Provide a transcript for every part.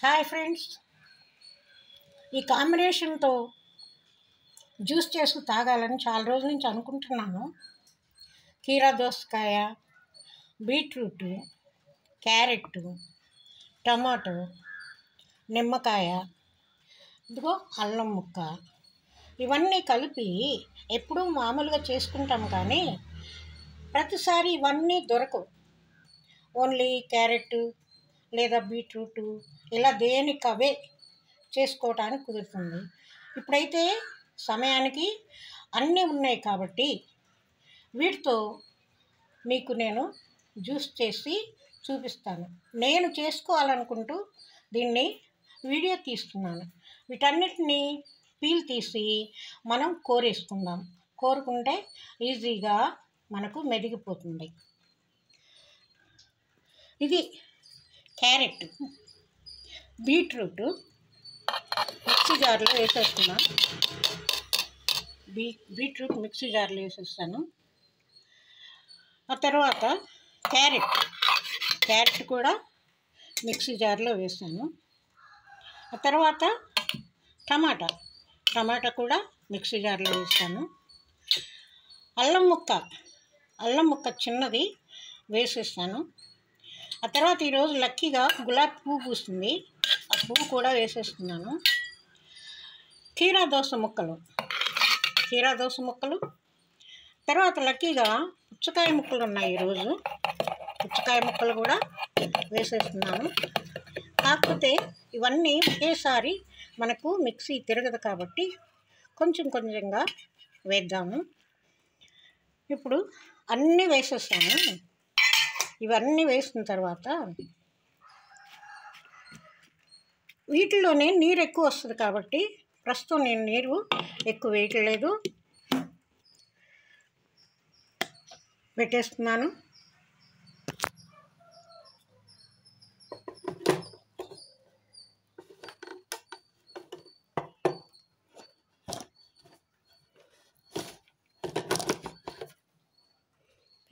Hi friends, ఈ కాంబినేషన్తో juice చేసుకు తాగాలని చాలా రోజుల నుంచి అనుకుంటున్నాను. కీరా దోసకాయ, బీట్రూట్, క్యారెట్, టమాటో, నిమ్మకాయ, ఇదిగో అల్లం ముక్క, ఇవన్నీ కలిపి ఎప్పుడూ మామూలుగా చేసుకుంటాం. కానీ ప్రతిసారి ఇవన్నీ దొరకవు. ఓన్లీ క్యారెట్ లేదా బీట్రూట్ ఇలా దేనికవే చేసుకోవటానికి కుదురుతుంది. ఇప్పుడైతే సమయానికి అన్నీ ఉన్నాయి కాబట్టి వీటితో మీకు నేను జ్యూస్ చేసి చూపిస్తాను. నేను చేసుకోవాలనుకుంటూ దీన్ని వీడియో తీస్తున్నాను. వీటన్నిటిని పీల్ తీసి మనం కోరేసుకుందాం. కోరుకుంటే ఈజీగా మనకు మెదిగిపోతుంది. ఇది క్యారెట్, బీట్రూట్ మిక్సీ జార్లో వేసేస్తున్నా. బీట్రూట్ మిక్సీ జార్లో వేసేస్తాను. ఆ తర్వాత క్యారెట్ కూడా మిక్సీ జార్లో వేసాను. ఆ తర్వాత టమాటా కూడా మిక్సీ జార్లో వేస్తాను. అల్లం ముక్క చిన్నది వేసేస్తాను. ఆ తర్వాత ఈరోజు లక్కీగా గులాబీ పువ్వు పూస్తుంది, ఆ పువ్వు కూడా వేసేస్తున్నాను. కీరా దోస ముక్కలు, తర్వాత లక్కీగా పుచ్చకాయ ముక్కలు ఉన్నాయి. ఈరోజు పుచ్చకాయ ముక్కలు కూడా వేసేస్తున్నాను. కాకపోతే ఇవన్నీ ఒకేసారి మనకు మిక్సీ తిరగదు కాబట్టి కొంచెం కొంచెంగా వేద్దాము. ఇప్పుడు అన్నీ వేసేస్తాను. ఇవన్నీ వేసిన తర్వాత వీటిలోనే నీరు ఎక్కువ వస్తుంది కాబట్టి ప్రస్తుతం నేను నీరు ఎక్కువ వేయట్లేదు, పెట్టేస్తున్నాను.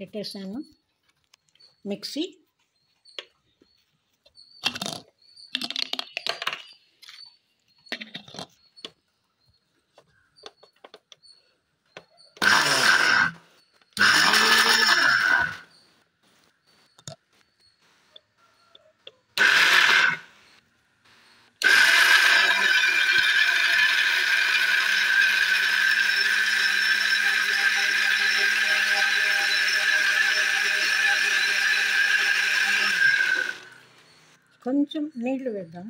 పెట్టేసాను మిక్సీ. కొంచెం నీళ్లు వేద్దాం.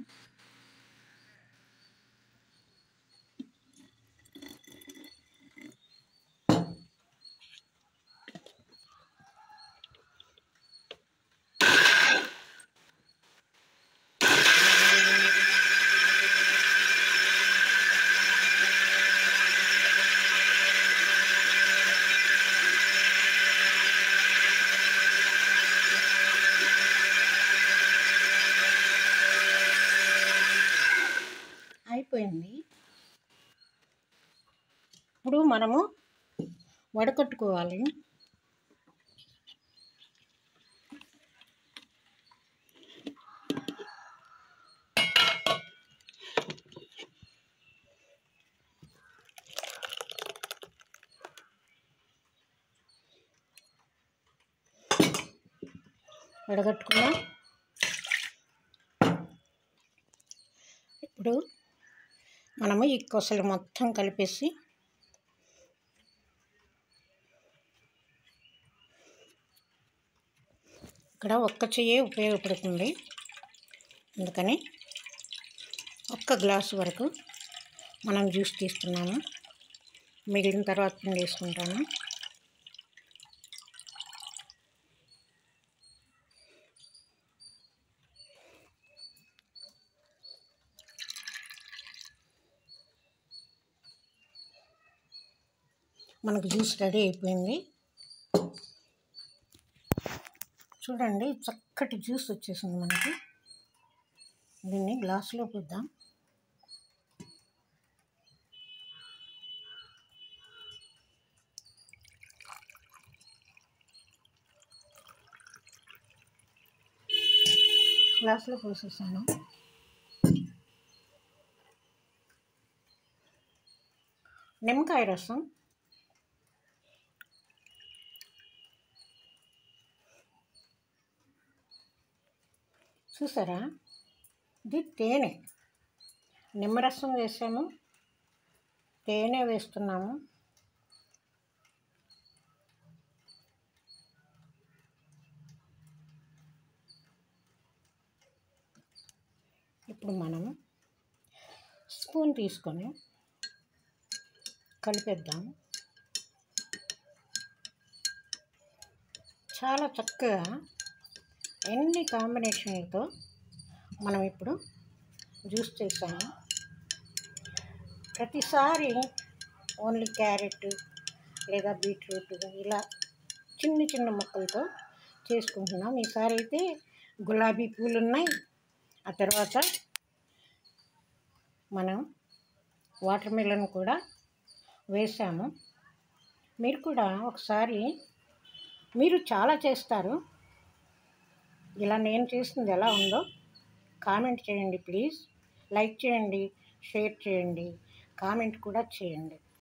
అయిపోయింది. ఇప్పుడు మనము వడకట్టుకోవాలి. వడగట్టుకున్నాం. ఇప్పుడు మనము ఈ కొసలు మొత్తం కలిపేసి ఇక్కడ ఒక్క చెయ్యే ఉపయోగపడుతుంది, అందుకని ఒక్క గ్లాసు వరకు మనం జ్యూస్ తీస్తున్నాము. మిగిలిన తర్వాత పిండి వేసుకుంటాను. మనకు జ్యూస్ రెడీ అయిపోయింది. చూడండి, చక్కటి జ్యూస్ వచ్చేసింది మనకి. దీన్ని గ్లాసులో పోద్దాం. గ్లాసులో పోసేసాను. నిమ్మకాయ రసం, చూసారా, ఇది తేనె, నిమ్మరసం వేసాము, తేనె వేస్తున్నాము. ఇప్పుడు మనం స్పూన్ తీసుకొని కలిపేద్దాం. చాలా చక్కగా ఎన్ని కాంబినేషన్లతో మనం ఇప్పుడు జ్యూస్ చేసాము. ప్రతిసారి ఓన్లీ క్యారెట్ లేదా బీట్రూట్ ఇలా చిన్న చిన్న ముక్కలతో చేసుకుంటున్నాం. ఈసారి అయితే గులాబీ పూలు ఉన్నాయి. ఆ తర్వాత మనం వాటర్ మిలన్ కూడా వేసాము. మీరు కూడా ఒకసారి, మీరు చాలా చేస్తారు, ఇలా నేను చేసింది ఎలా ఉందో కామెంట్ చేయండి ప్లీజ్. లైక్ చేయండి, షేర్ చేయండి, కామెంట్ కూడా చేయండి.